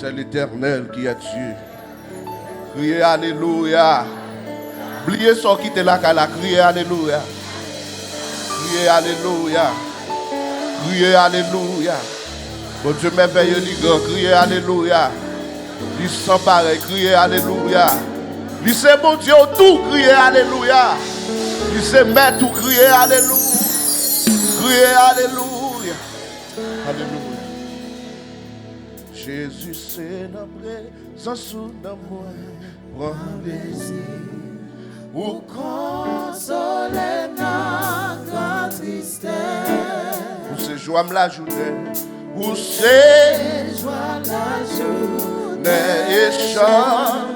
C'est l'Éternel qui est Dieu. Criez Alléluia. Oubliez ce qui était là, criez Alléluia. Criez Alléluia. Criez Alléluia. Bon Dieu merveilleux, criez Alléluia. Il sans pareil, criez Alléluia. Il c'est bon Dieu tout, criez Alléluia. Il c'est mettre tout, criez Alléluia. Criez Alléluia. Alléluia. Jésus c'est notre présence sous moi. Prends plaisir. Ou consoler notre tristesse. Ou c'est joie la journée. Ou c'est joie la journée. Et chant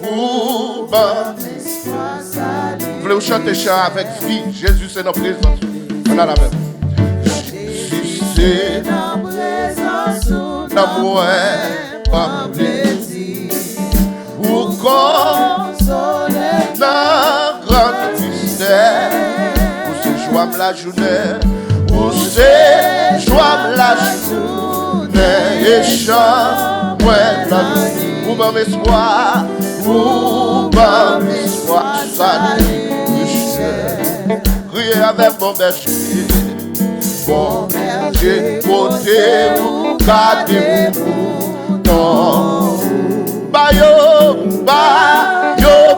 ou bon espoir salut. Vous voulez chanter chant avec vie. Jésus c'est notre présence. On a la même. Jésus c'est notre présence sous moi. Prends plaisir. Ou consoler notre grande tristesse. Ou c'est joie la journée. Ou c'est joie la journée. Et chant ou bon espoir. Ou bon espoir. Salut. Criez avec mon berger. Bon berger. Côté ou gardez-vous. Non. Bayo,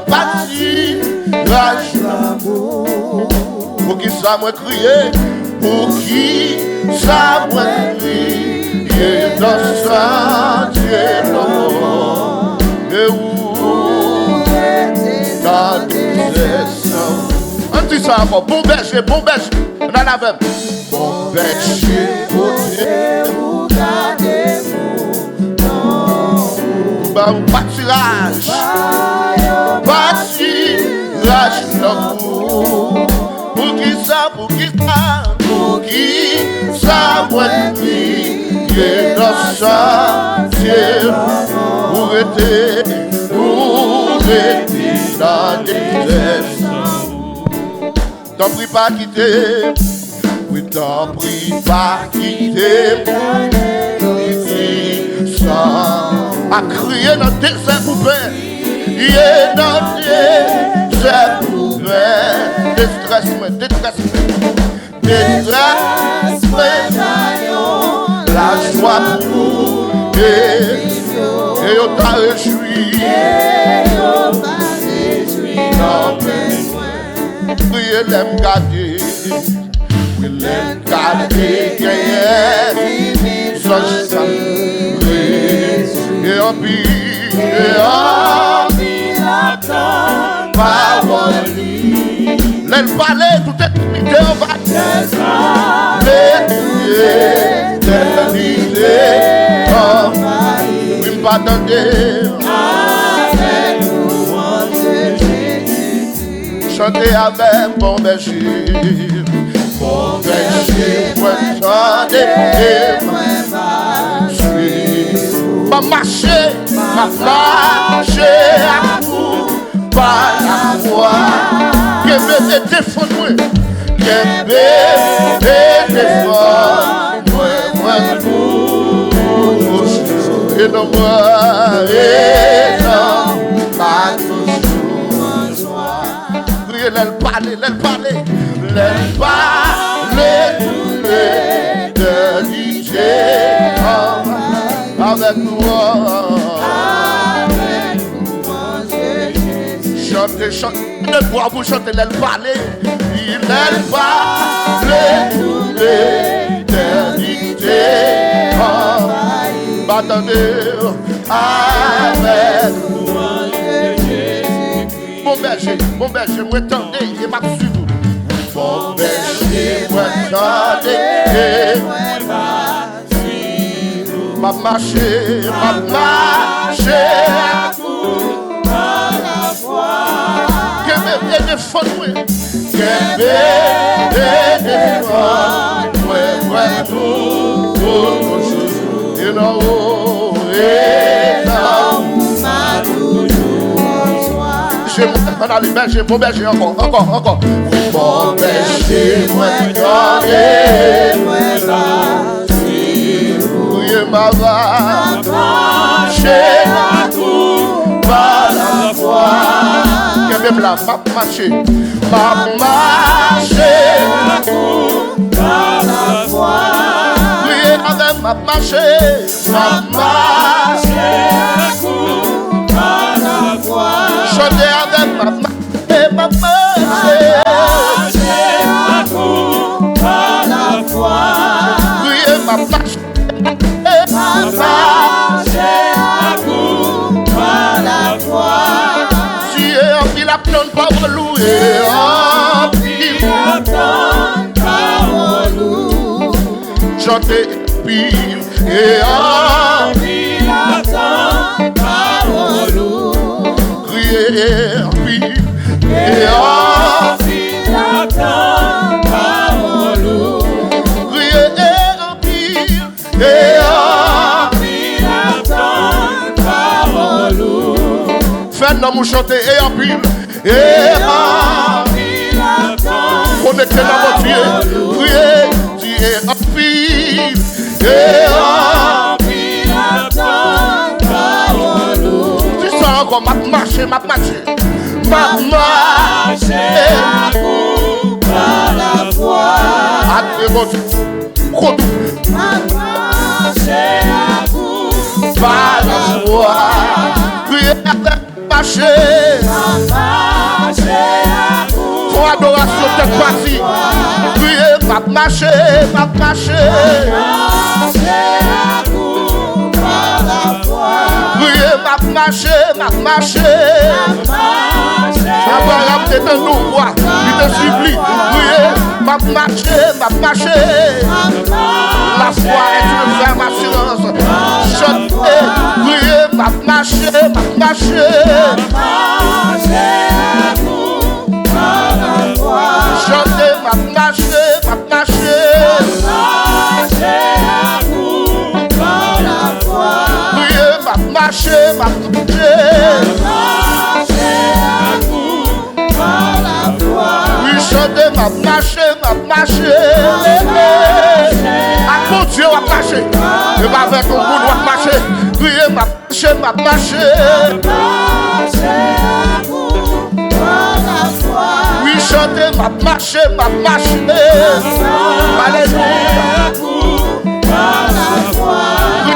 parti, rage l'amour. Pour qui ça m'a crié, pour qui ça m'a crié, dans ce sentier l'amour. Et où dans tes sens. On dit ça encore, bon berger, on en a même. Bon berger, côté ou gardez-vous. Pâturage l'amour. Pour qui ça, moi et dans ça, pour être dans les t'en prie pas quitter, oui t'en prie pas quitter, à crier dans tes poubelles, il est dans tes poubelles, détresse, la joie pour et on t'a réjoui, non priez l'aime garder, oui l'aime garder, et en pile, attend, parole. L'aile parler, tout est limité, on va l'éternité, oui, m'attendez, avec nous, mon Jésus. Chantez avec mon berger, moi tendez, moi ma marcher à vous par la foi. Que me défendre, que me défendre, moi et non moi et non pas toujours. Priez l'aile parler, de l'idée avec nous. Chantez, ne bois vous chanter l'aile parler. L'aile parler de l'éternité. Attendez avec nous. Mon berger, moi tendez et m'a suivi. Mon berger, moi tendez et m'a suivi. M'a marché à vous par la foi. Que me défendre, que me défendre, vous, et non, on a les bergers, bon berger, encore. Oui, bon berger, moi donné, moi ma marché par la foi. Qui même la m'a marché par la foi. Priez avec ma marché par la foi. Chantez avec ma marché. Par la foi, priez ma marche, par la foi. Tu es en pile à plein parole louer, en pile à plein parole. Chantez pile et en pile à plein parole. Criez en pile. Et en pile à plein parole. Priez en pile. Et en pile à plein parole. Faites nous chanter et en pile. Et en pile à plein. Connectez dans votre Dieu. Priez. Priez en pile. Et en pile à plein parole. Tu sens encore m'a marché. Ma marché par la foi. Ma marché par la foi. Priez marché. Pour adoration de partie. Priez ma marché. Priez ma marché. Abraham t'est un nouveau, il te supplie. Priez ma marché. La foi est une ferme assurance. Chantez, priez ma marché. Chantez ma marché. Priez ma marché. Oui, chantez ma marché. À mon Dieu, on va marcher. Et va avec ton monde, on va marcher. Priez ma marché. Oui, chantez ma marché. Alléluia.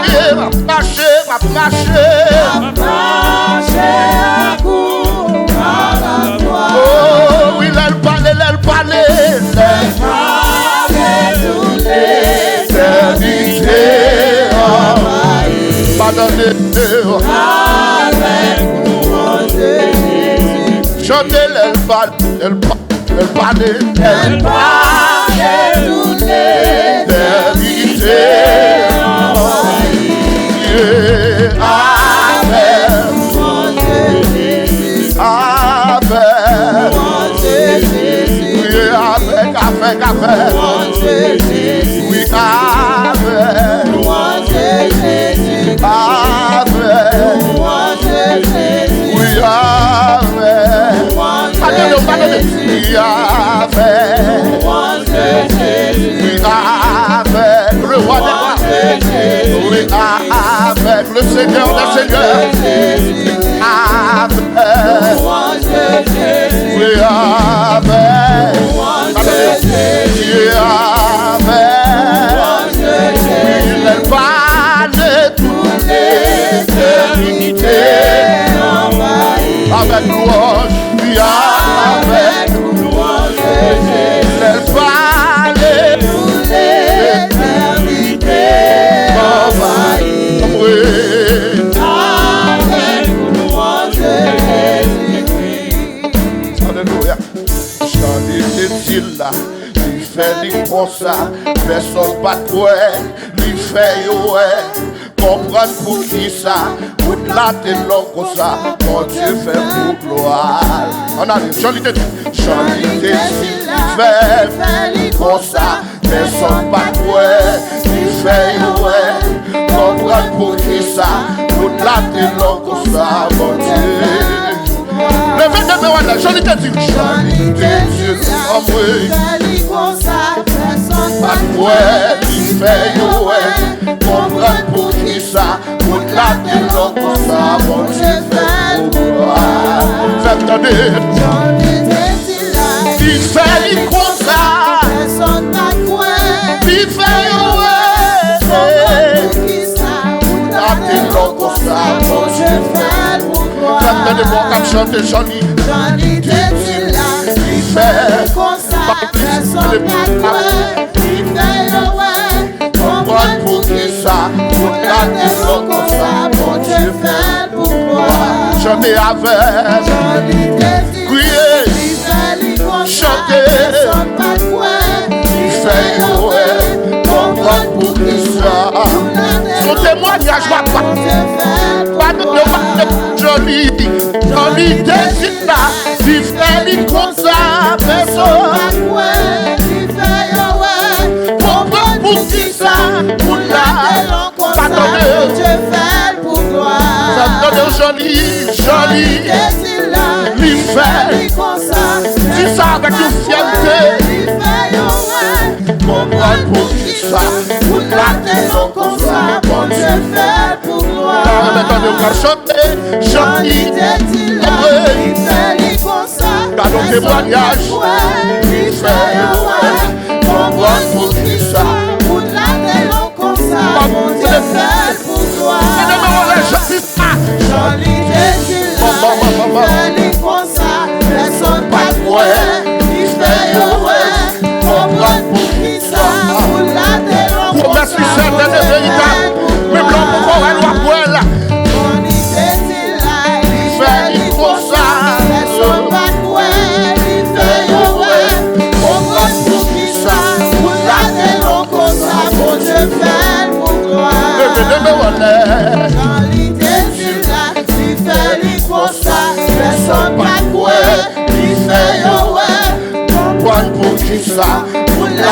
Priez ma marché. Oh, oui, l'aile parler. Toute l'éternité. Pardonnez-nous. Avec nous, chantez l'aile parler. Toute l'éternité. Avec oui, le roi des rois. Oui, avec le Seigneur des seigneurs. Oui, il parle toute l'éternité. Avec louange, oui, avec louange, il parle toute l'éternité. Avec louange, alléluia. J'en était-il là? Il fait des ça, personne pas de quoi, il fait ouais. Comprendre pour qui ça, pour la tête comme ça, mon Dieu fait pour gloire. On a dit, j'en étais fait comme ça, personne pas de quoi, il fait ouais. Comprendre pour qui ça, pour la tête comme ça, mon Dieu. Le 29 mai, j'en étais dit, en vrai. Pas de ouais, il fait ouais, comprendre pour chantez Johnny. Johnny était là, il fait comme ça, personne n'a quoi, il fait le ouais, comprendre pour qui ça, pour la maison comme ça, bon Dieu fait pour toi. Chantez avec. Johnny était Criez. il fait lui comme ça, Chantez. personne n'a quoi, il fait le ouais, comprendre pour qui ça, pour la Son maison témoignage va bon pas. Dieu fait pour Pas de toi. Johnny. Johnny décide là. Il fait lui comme ça. Personne. Comprendre pour qui ça. Pour la. Attendez Johnny. Johnny. Il fait. Dis ça avec une fierté. Comprendre pour qui ça. Pour la. Attendez, on va chanter. Johnny. Dans nos témoignages. Il fait. Comprendre pour qui ça. Promesse qui certaine et véritable. Même l'homme pour voir elle va voir là. Personne pas quoi, il fait yo ouais, comprendre pour qui ça, pour la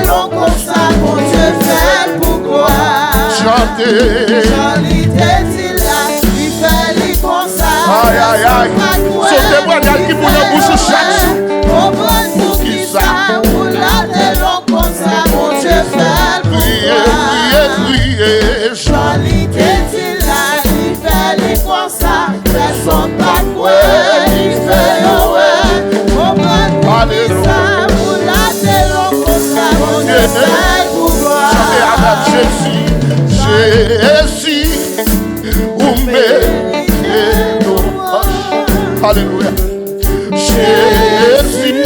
long comme ça, mon Dieu fait pour gloire. Chantez. Johnny était là, il fait lui comme ça. Aïe aïe aïe. Son témoignage qui pour la bouche chaque jour. Comprendre pour qui ça, pour la long comme ça, mon Dieu fait pour Priez, gloire. priez, priez. Johnny était là, il fait lui comme ça, personne pas quoi, il fait yo ouais, comprendre pour qui ça, pour la long comme ça, mon Dieu fait pour Chantez gloire. avec Jésus. Jésus. Où mettez nos roches. Alléluia. Jésus.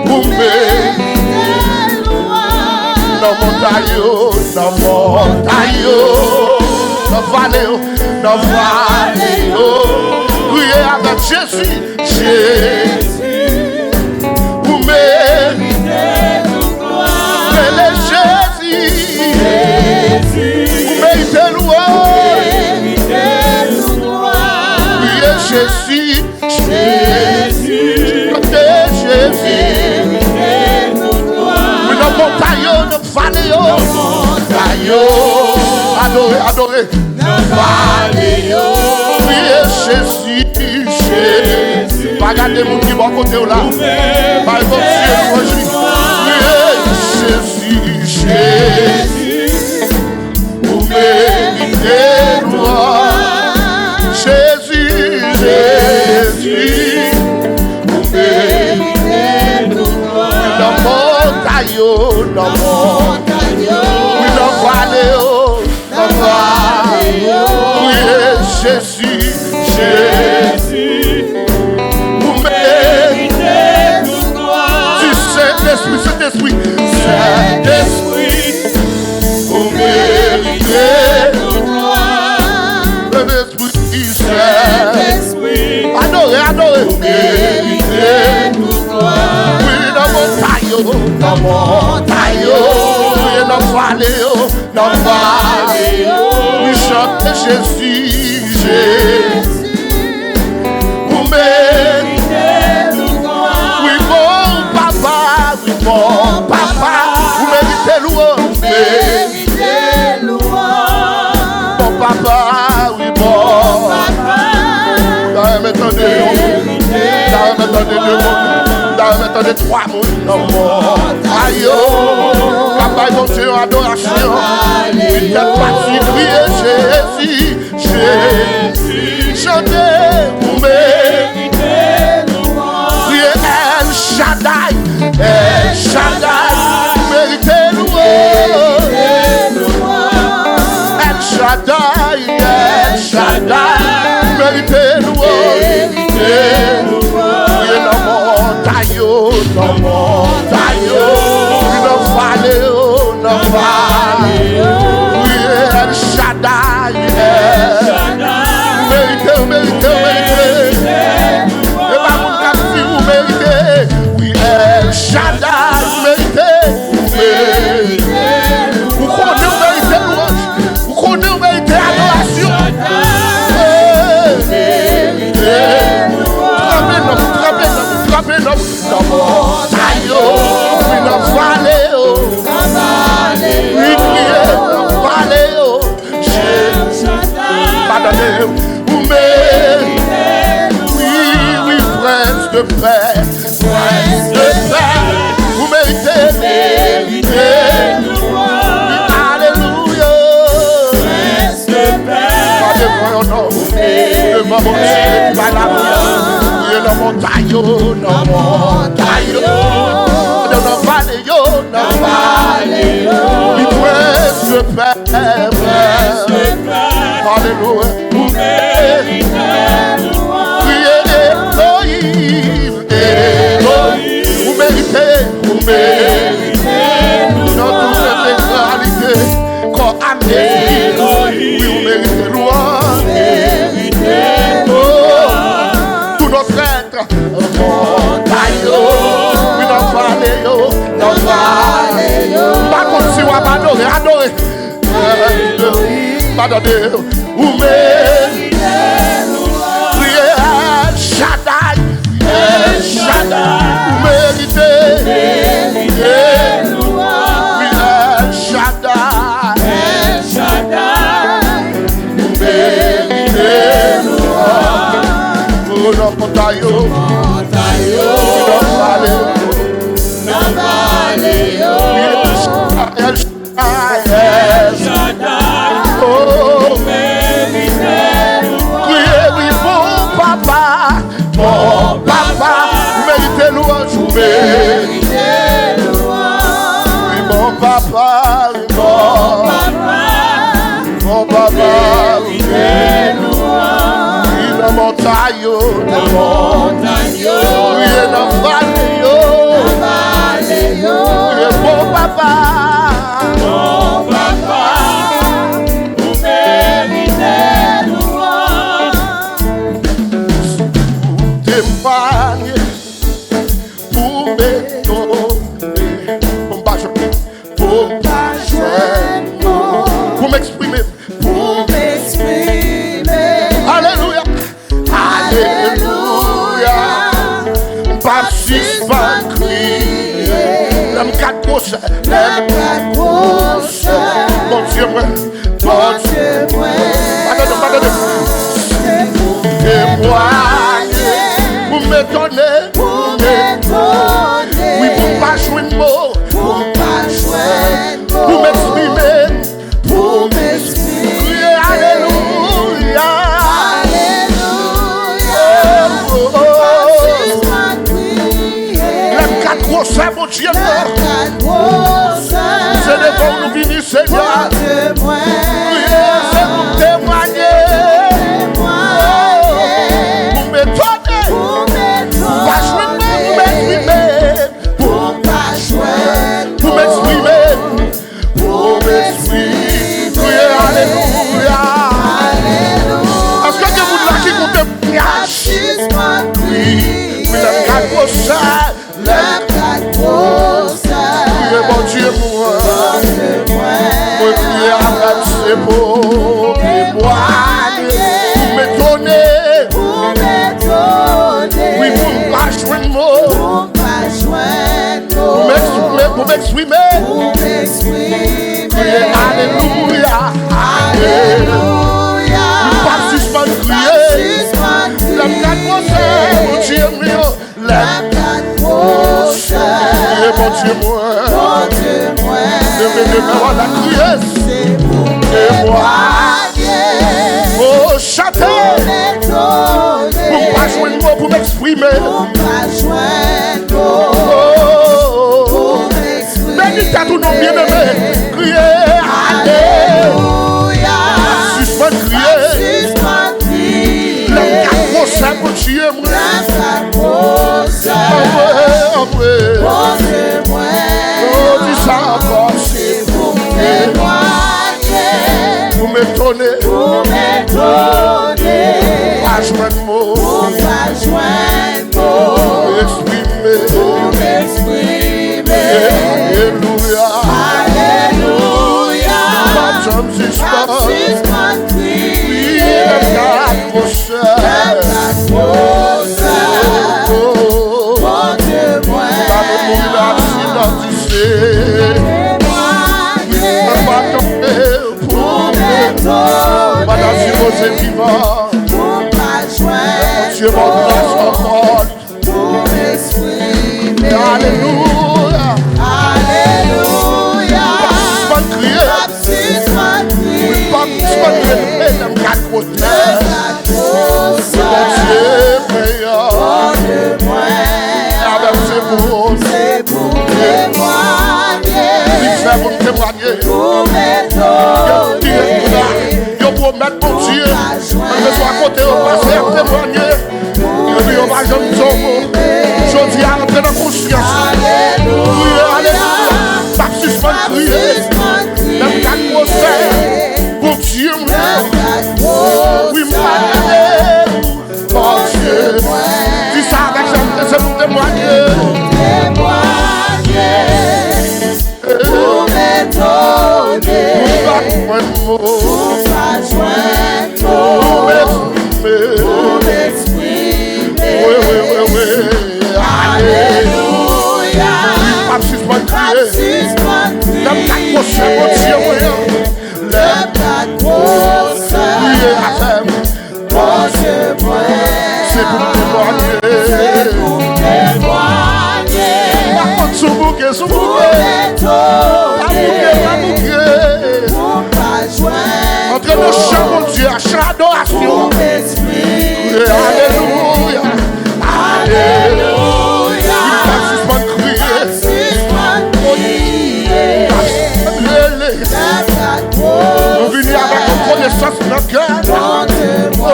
Où mettez nos montagnes, nos vallées, nos vallées. Priez avec Jésus. Jésus. Où mettez nos Jésus. Où mettez priez Jésus. Jésus. Jésus. Oui, nos montagnes, nos vallées. Adorez, adorez. Priez Jésus. Jésus. Pas garder mon qui va côté là. Par votre Dieu, Priez Jésus. Jésus. Vous méritez gloire. Jésus. Jésus. Vous méritez gloire. Dans montagne, dans montagne. Oui, dans vallée, dans vallée. Priez Jésus. Jésus. Vous méritez gloire. Du Saint-Esprit, Saint-Esprit. Saint-Esprit. Vous méritez gloire. L'Esprit Saint-Esprit. Adorez, adorez. Vous méritez gloire. Oui, dans montagne, dans montagne. Oui, dans vallée, dans vallée. Oui, chantez Jésus. Jésus. Vous méritez gloire. Oui, bon papa. Oui, bon papa. Vous méritez louange. Vous méritez louange. Bon papa. Oui, bon papa. Attendez 3 mots. Non, aïe, papa, bon Dieu, adoration. Il t'a parti, crier Jésus. Jésus. Chantez, vous méritez louange. Priez El Shaddai. El Shaddai. Vous méritez louange. El Shaddai. El Shaddai. Vous méritez louange. montagne, dans montagne, dans vallée, dans vallée. Oui, El Shaddai, méritez, méritez, méritez. Et pas mon café, vous méritez. Oui, El Shaddai, méritez, méritez. Vous connaissez, vous méritez louange. Vous connaissez, vous méritez adoration. Dans montagne, oui, dans vallée, oui, priez, dans vallée, pardonnez, vous méritez, oui, oui, prince de paix, vous méritez, alléluia, prince de paix, devant mon Dieu, par la dans montagne, dans montagne, dans vallée, dans vallée, oui, prince de paix, alléluia, vous méritez, vous méritez, vous méritez, dans toute l'intégralité, quand Amen, oui, vous méritez louange, notre être, montagne, oui, dans vallée, pas comme si on va adorer, adorer, pardonnez, vous méritez, priez El Shaddai, vous méritez, oui, El Shaddai, vous méritez, dans montagne, dans vallée, El Shaddai, oh, criez, oui, bon papa, vous méritez louange, vous méritez louange, oui, bon papa, bon papa, vous méritez louange, dans montagne, oui, dans vallée, oui, bon papa, vous méritez louange, témoigner, pour m'étonner, pour m'exprimer, alléluia. Alléluia, pas crier, l'aime quatre couches, mon Dieu, moi, pardonnez, témoigner, vous m'étonnez, oui, pour pas jouer de mots, pour m'exprimer, crier, alléluia. C'est mon Dieu, c'est le bon nous venir, Seigneur. C'est pour témoigner, pour m'étonner, pas jouer, pour m'exprimer, alléluia. Est-ce que vous l'avez qui compte bien? Oui, le bon Dieu, moi, c'est pour témoigner, pour m'étonner, oui, pour pas jouer de mots, pour m'exprimer, alléluia, alléluia, pas suspendre crier, l'aime quatre procès, mon Dieu, mon Dieu, moi, devez la crier, témoigner, oh, chanter, pour pas jouer le mot, pour m'exprimer, bénis ta tout nom bien aimé, crier, alléluia, suspendre crier, l'aime quatre procès, mon Dieu, moi, m'étonner, pour m'étonner, pas joindre mot, pour pas joindre mot, exprimer, pour m'exprimer. alléluia, Alléluia. pas jamais suspend, Baptiste m'a crié, le cadre prochain, mon Dieu, moi, pas de mourir pas tomber pour m'étonner, madame si vous êtes vivant, pour pas joindre, Dieu mon grâce en porte, pour m'exprimer. alléluia, Alléluia. pas crier, Baptiste m'a crié, pas crier, même quatre côtés, la grosse, mon Dieu meilleur, mon Dieu, moi, avec ses mots, c'est pour témoigner, il fait pour témoigner, pour m'étonner. yo pour mettre mon Dieu, on ne soit côté, on va faire témoigner, et puis on va jamais tomber, je dis à rentrer dans la conscience, Alléluia. alléluia, Baptiste m'a crié, même quatre côtés, mon Dieu, oui, moi, mon Dieu, dis ça avec j'aime, c'est pour témoigner, Pour m'étonner, pas de mots, pour pas joindre, pour m'exprimer. oui, Alléluia. Baptiste m'a crié, Baptiste m'a crié, même quatre côtés, mon Dieu, oui, la grosse, oui, FM, mon Dieu, moi, c'est pour témoigner, c'est pour témoigner. par contre, sous bouquet, Pour m'étonner, bouquet, pour pas joindre, entre nos chants, mon Dieu, à chant d'adoration, pour m'exprimer. alléluia, Alléluia. Baptiste m'a crié, Baptiste m'a crié, la nous venons avec une connaissance de notre cœur, mon Dieu, moi,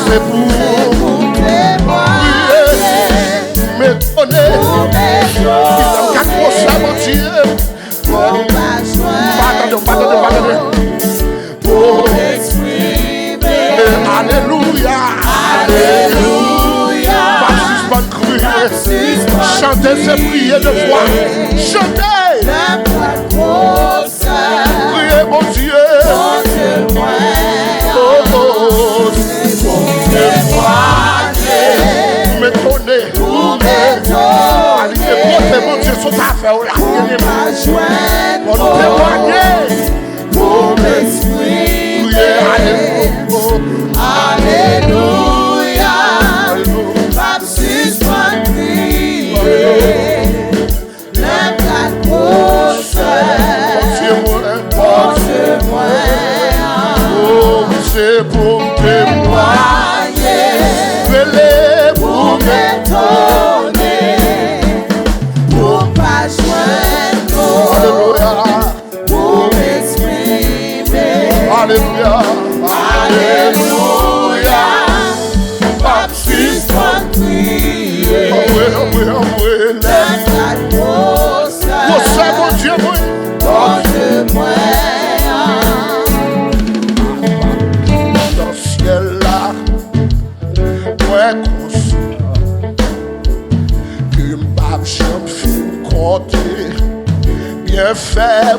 c'est pour témoigner, m'étonner, pour il a m'étonner, quatre prochains, mon Dieu, pour pas joindre, pardonnez, pour m'exprimer. alléluia, Alléluia. Baptiste m'a crié, Baptiste m'a chantez ces prières de foi, chantez, la grosse, priez mon Dieu, mon Dieu, moi, c'est pour témoigner, m'étonner, pour m'étonner, allez, mon Dieu, son affaire, pour pas joindre, pour nous témoigner, pour m'exprimer. priez, Alléluia. Baptiste m'a crié, la grosse, mon Dieu, moi, oh, c'est pour témoigner, témoigner, pour m'étonner, pour pas joindre, alléluia, pour m'exprimer. alléluia, Alléluia. Baptiste m'a crié, oui, la grosse, oh, c'est mon Dieu, oui, mon Dieu, moi, dans le ciel là, moi conscient que ma jambe fin compter, bien fait,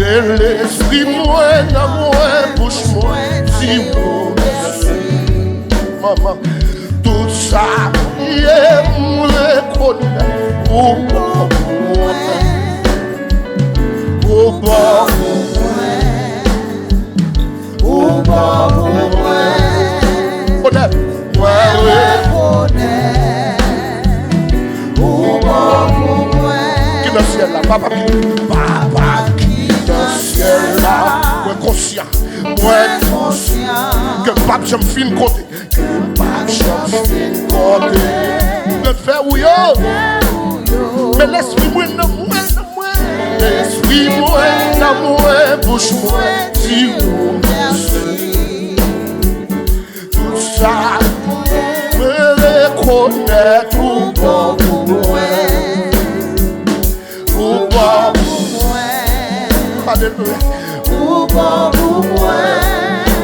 et l'esprit moi dans moi, bouche moi, si vous merci, maman, tout ça, yeah, me reconnaît, pour bon, honnête, qui dans le ciel là, papa qui dans le ciel là, moi conscient, moi que pape j'aime fin côté, que pape j'aime fin côté, le faire oui yo, mais l'esprit moi non moi, l'esprit moi non moi, bouche moi, si vous merci, tout ça me reconnaît tout bon pour moi, Alléluia. Ou bon pour moi.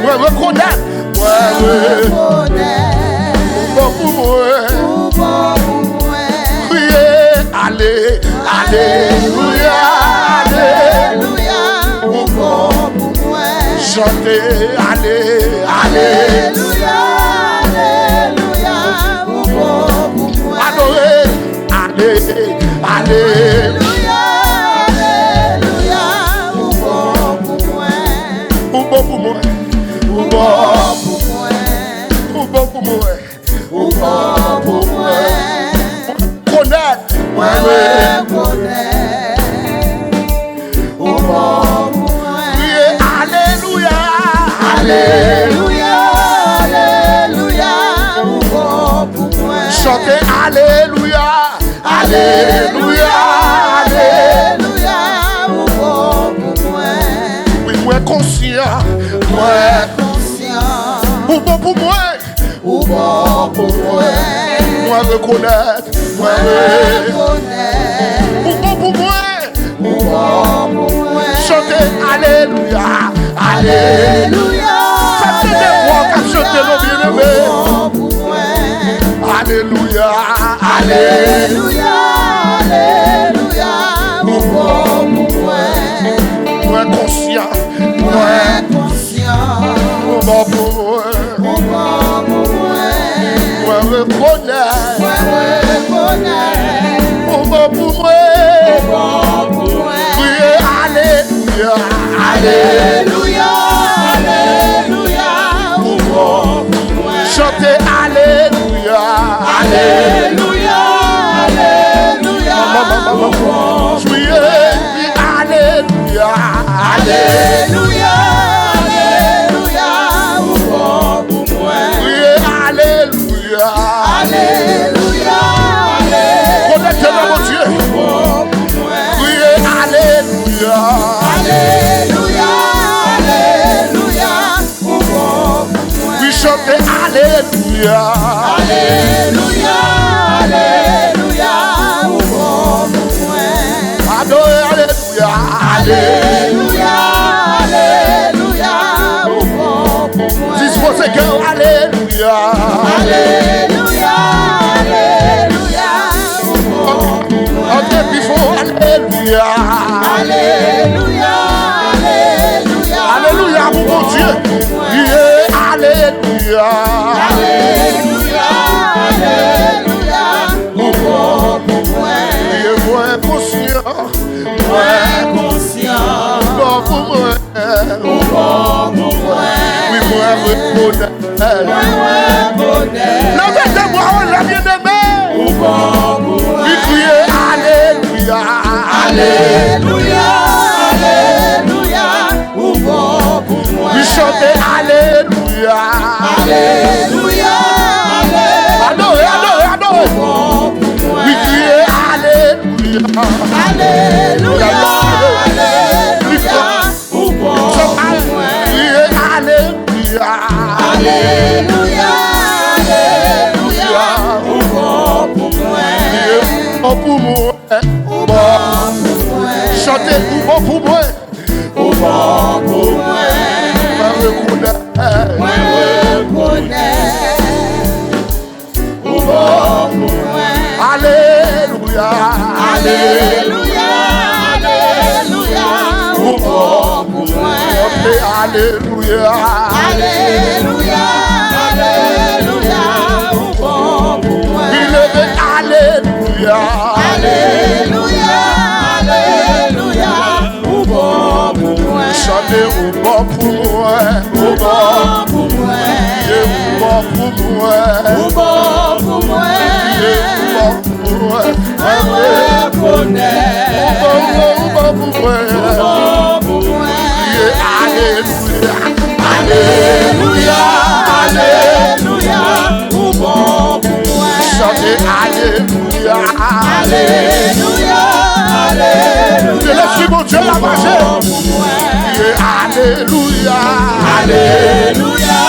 Moi reconnaître. Moi Reconnaître. bon pour moi. Ou bon pour moi. Crier. Allez. Alléluia. Alléluia. Ou bon pour moi. Chanter. Allez. Alléluia. Alléluia. Ou bon pour moi. Adorer. Allez. Alléluia. Alléluia. Ou bon pour moi. Ou bon pour moi. Ou Ou bon. bon pour moi. Ou bon pour moi. Ou bon pour moi. Connaître. Moi reconnaître. Ou bon pour moi. Crier. Alléluia. Alléluia. Alléluia. Ou bon pour moi. Chanter. Alléluia. Alléluia. Alléluia. Ou bon pour moi. Oui, moi conscient. Moi. Conscient. Ou bon pour moi. Ou bon pour moi. Moi reconnaître. Moi. Reconnaître. Ou bon pour moi. Ou bon pour moi. Chanter. Alléluia. Alléluia. Ça c'est des voix qui chantent nos bien-aimés. Ou bon pour moi. Alléluia. Alléluia. Alléluia. Ou bon pour moi. Moi conscient. Moi conscient. Ou bon pour moi. Ou bon pour moi. Moi reconnaître. Moi reconnaître. Ou bon pour moi. Ou bon pour moi. Crier. Alléluia. Alléluia. Alléluia. Ou bon pour moi. Chanter. Alléluia. Alléluia. Alléluia. Ou bon pour Crier. moi. Alléluia. Alléluia. Alléluia. Ou bon pour moi. Crier. Alléluia. Alléluia. Connectez-le, mon Dieu. Ou bon pour moi. Crier. Alléluia. Alléluia. Alléluia. Ou bon pour moi. Oui, chanter. Alléluia. Alléluia. Alléluia. Ou bon pour moi. Adorer. Alléluia. Alléluia. Alléluia. Ou bon pour moi. Disposez cœur. Alléluia. Alléluia. Alléluia. Ou bon pour moi. Ok, puis faut. Alléluia. Alléluia. Alléluia. Alléluia, mon bon Dieu. Yeah. Alléluia. Alléluia. Alléluia. Ou bon pour moi. Et moi conscient. Moi conscient. Bon pour moi. Ou bon pour moi. Oui, moi reconnaître. Moi reconnaître. Levez-moi, la bien-aimée. Ou bon pour moi. Oui, criez Alléluia. Alléluia. Alléluia. Ou bon pour moi. Oui, chantez Alléluia. Alléluia. Alléluia. Adorez, adorez, adorez. Bon pour moi. Oui, criez Alléluia. Alléluia. Alléluia. Ou bon pour moi. Criez Alléluia. Alléluia. Alléluia. Ou bon pour moi. Bon pour moi. Ou bon pour moi. Chantez bon pour moi. Ou bon pour moi. Moi reconnaître. Ou bon pour moi. Alléluia. Alléluia. Alléluia. Ou bon pour moi. Alléluia. Alléluia. Alléluia. Ou bon pour moi. Alléluia. Alléluia. Alléluia. Ou bon pour moi. Chantez au bon pour moi. Ou bon pour moi. Au bon pour moi. Ou bon pour moi. Au bon pour moi. Moi reconnaître. Au bon pour moi. Ou bon pour moi. Alléluia. Alléluia. Alléluia. Ou bon pour moi. Chantez Alléluia. Alléluia. Alléluia. Je laisse mon Dieu la marcher. Alléluia. Alléluia.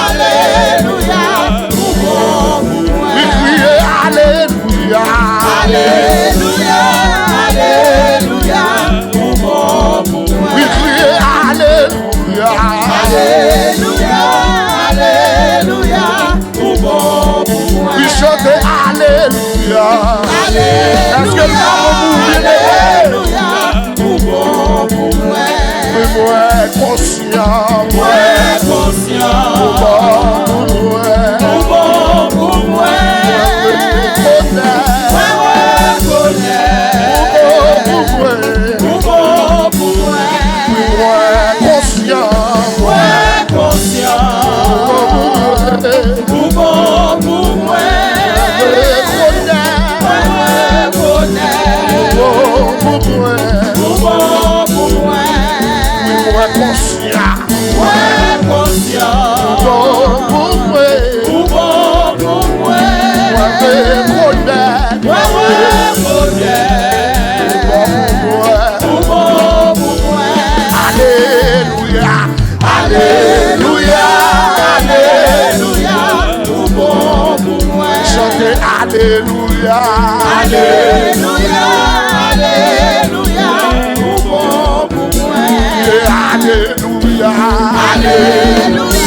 Alléluia. Ou bon pour moi. Oui, criez Alléluia. Alléluia. Alléluia. Ou bon pour moi. Oui, Ouais, conscient. Ouais, conscient. Alléluia, Alléluia, Alléluia, ou bon pour moi. Alléluia, Alléluia,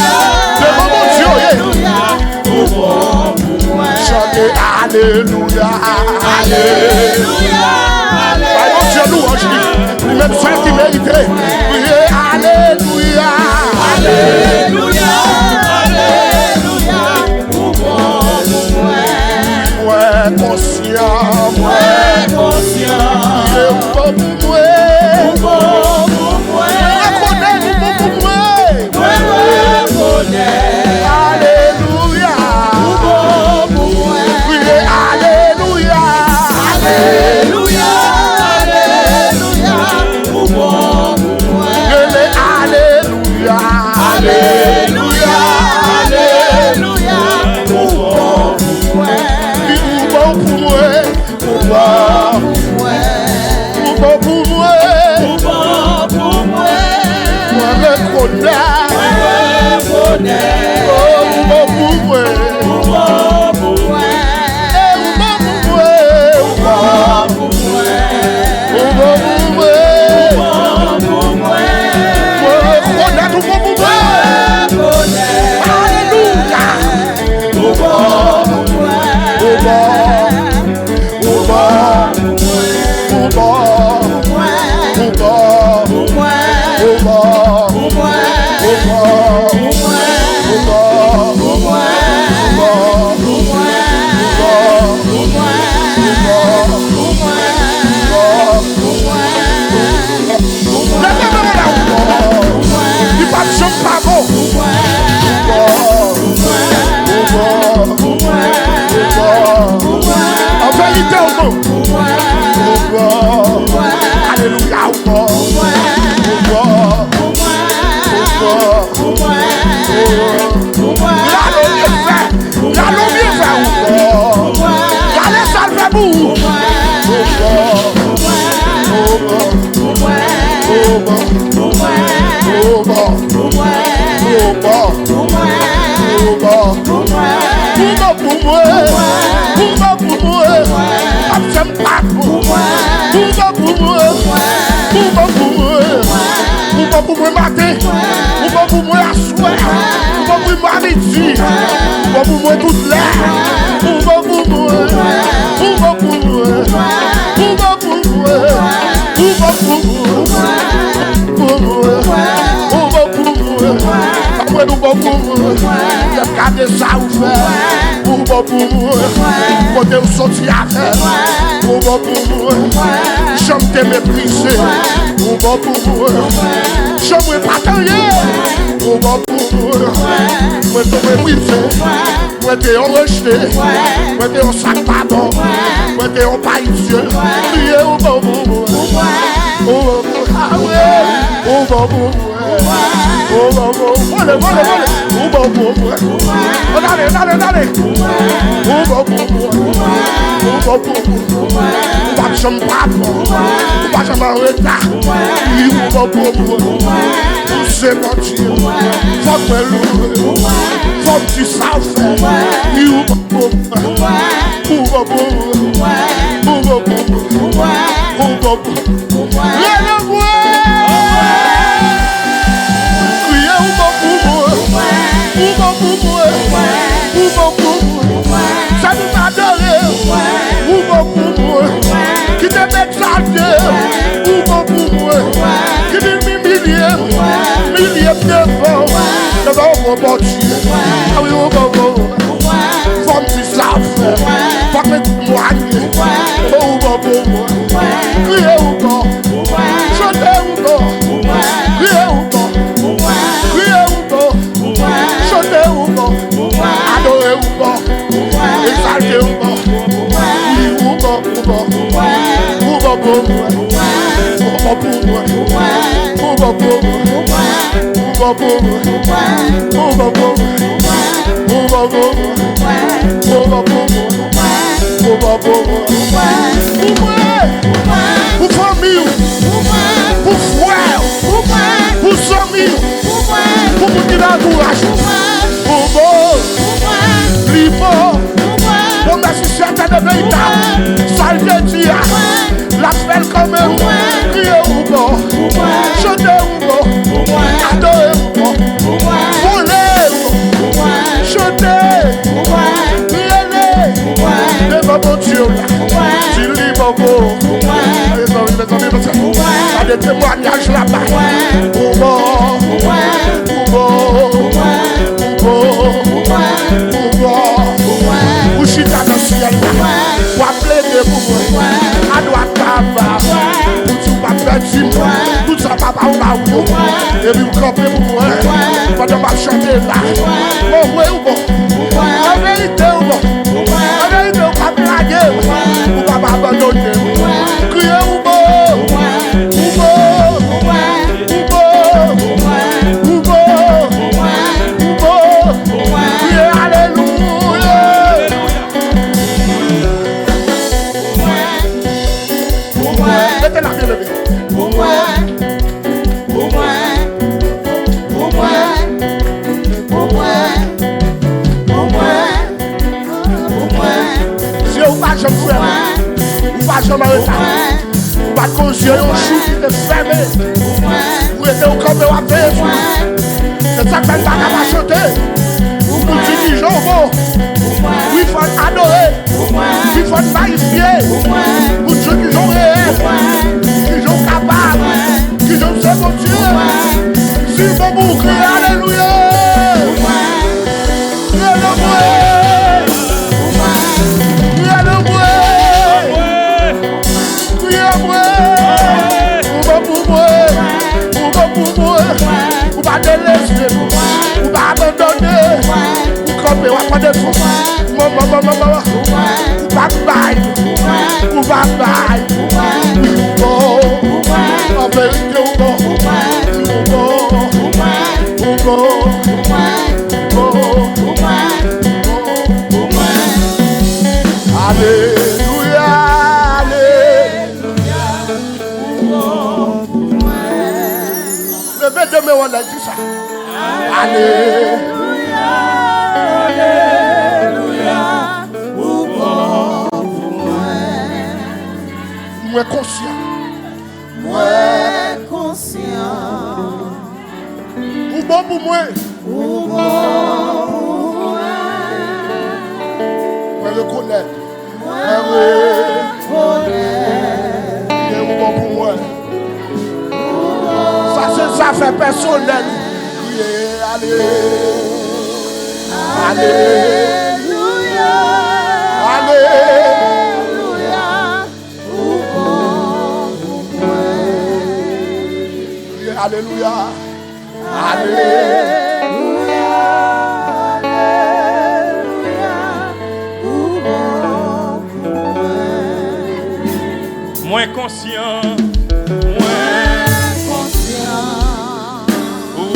Alléluia, ou bon pour moi. chantez Alléluia, Alléluia, Alléluia. Dieu louange, lui-même seul qui méritait. Alléluia, Alléluia, Alléluia, ou bon pour moi. Ouais, conscient, Ouais, conscient. bon pour moi. Ou bon pour moi. Reconnais-nous bon pour moi. Ouais, reconnais. Alléluia, Ou bon pour moi. Alléluia, Alléluia, Alléluia, ou bon pour moi. Alléluia, Alléluia, Alléluia, ou bon pour moi. bon pour moi, Ou bon pour moi. bon pour moi, Ou bon pour moi. moi reconnais, Reconnais. bon pour moi, Ou bon pour moi. bon pour moi, Bon pour moi. bon pour moi, Bon pour moi. moi reconnais tout bon pour moi. Reconnais. Alléluia, Ou bon pour moi. bon, bon, en vérité, alléluia, pour moi matin, pour moi asseoir, pour moi midi, pour moi toute l'air, pour moi, pour moi, pour moi, pour moi, après nous pour moi, regardez ça ou faire, pour moi, côté où sortir à faire, pour moi, j'aime te mépriser, pour moi, j'aime pas tailler, pour moi, moi te mépriser, moi te rejeté, moi te sac pardon, moi te pas Dieu, priez au bon pour moi. Ça nous a donné, qui te met exalté, qui te m'humilier, un bon Dieu. Ah oui, un bon Dieu. Faut me dire ça, frère. Faut me témoigner. Oh, bon, bon. Criez ou bon. Chantez ou bon. Criez ou bon. Criez ou bon. Chantez ou bon. Adorez ou bon. Exaltez ou bon. Oui, ou bon, ou bon. Ou bon, bon. Ou bon, bon. Ou bon, bon. Pour famille, pour frère, pour amis, pour petit entourage, pour beau, libre, pour merci certaines véritables, ça le dit, la fête quand même, crier ou bon, chanter ou bon, adorer ou bon, voler ou bon, chanter, crier, devant mon Dieu, tu libre beau, il y a des témoignages là-bas, pour bon, pour chita dans le ciel, pour appeler des mouvements, à droite, à bas, pour tout pas perdre, tout ça pas ou et puis vous campez pour moi, pendant que je chante là, bon, ouais ou bon, en vérité ou bon, en vérité ou pas blaguer, ou pas abandonner, crier ou bon, je me frère, ou pas jamais retard, pas qu'on yeux un chou qui te fermé, ou était au camp de la paix, c'est ça que ça va chanter, ou pour dire qu'ils ont beau, il faut adorer, il faut magnifier, pour ceux qui sont réels, qui sont capables, qui sont c'est mon Dieu, si bon pour crier alléluia, ou pas délaisser, ou pas abandonner, ou camper, ou pas de fou, ou pas bailler, ou pas bailler, en vérité ou bon, alléluia, levez demain on a dit ça. Alléluia, alléluia, ou bon pour moi. Moi conscient. Ou bon pour moi. Ou bon pour moi. Moi reconnaître. Moi reconnaître. Ou bon pour moi. Ça fait personnel. Alléluia. Alléluia. Alléluia. Ou bon pour moi. Alléluia. Alléluia. Alléluia. Ou bon pour moi. Moins conscient.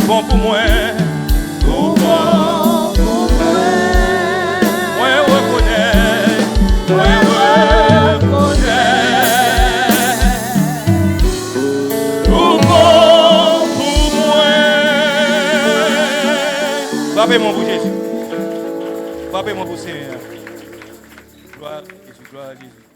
Bon pour moi, ou bon pour moi, moi reconnais, ou bon pour moi. Frappez-moi pour Jésus, frappez-moi pour Seigneur. Gloire à Jésus, gloire à Jésus.